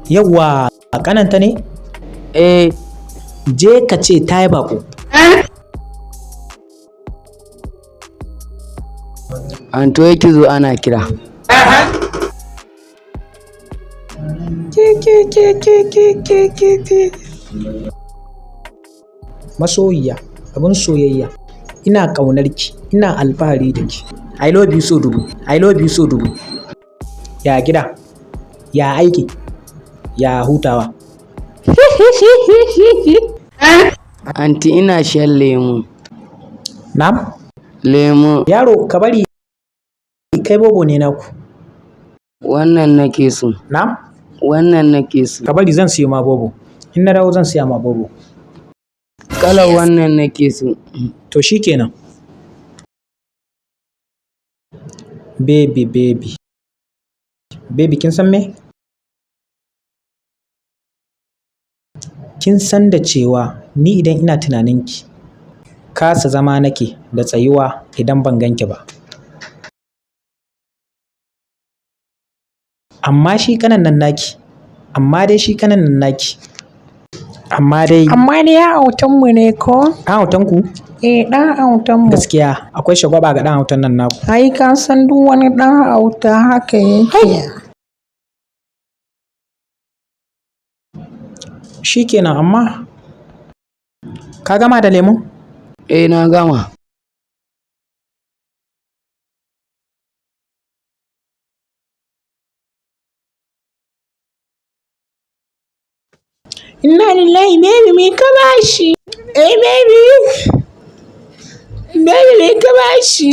Yawwa, kananta ne? Eh, Je ka ce ta yi bako. anto yake zo ana kira. Masoyiya, abin soyayya. Ina ƙaunar ki, ina alfahari da ki. I love you so dubu. I love you so dubu. Ya gida, ya aiki, ya hutawa. Anti ina shan lemu. Na'am? Lemu Yaro, ka bari kai bobo ne naku. wannan nake so. Na'am? Wannan nake so. Ka bari zan siyo ma bobo. In na dawo zan siya ma bobo. Kalar wannan nake so. To shikenan. Baby, baby. Baby kin san me? Kin san da cewa ni idan ina tunaninki, kasa zama nake da tsayuwa idan ban ganki ba. Amma shi kanan nan naki, amma dai shi kanan nan naki. Amma dai ya autanmu ne ko? ɗan autanku Eh, ɗan autanmu. gaskiya akwai shagwaba ga ɗan autan nan naku. Ai, ka san duk wani ɗan auta haka yake. Shikenan amma ka gama da lemon? Eh na gama. Inna lillahi, baby me ka bashi? Eh, baby. Baby me ka bashi?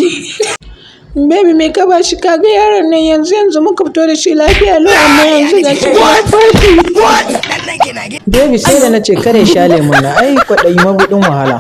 Baby me ka bashi? Kaga yaron nan yanzu muka fito da shi lafiya lau amma yanzu ga shi ya fashi. Baby sai da na ce kare sha lemon na ai kwaɗayi mabuɗin wahala.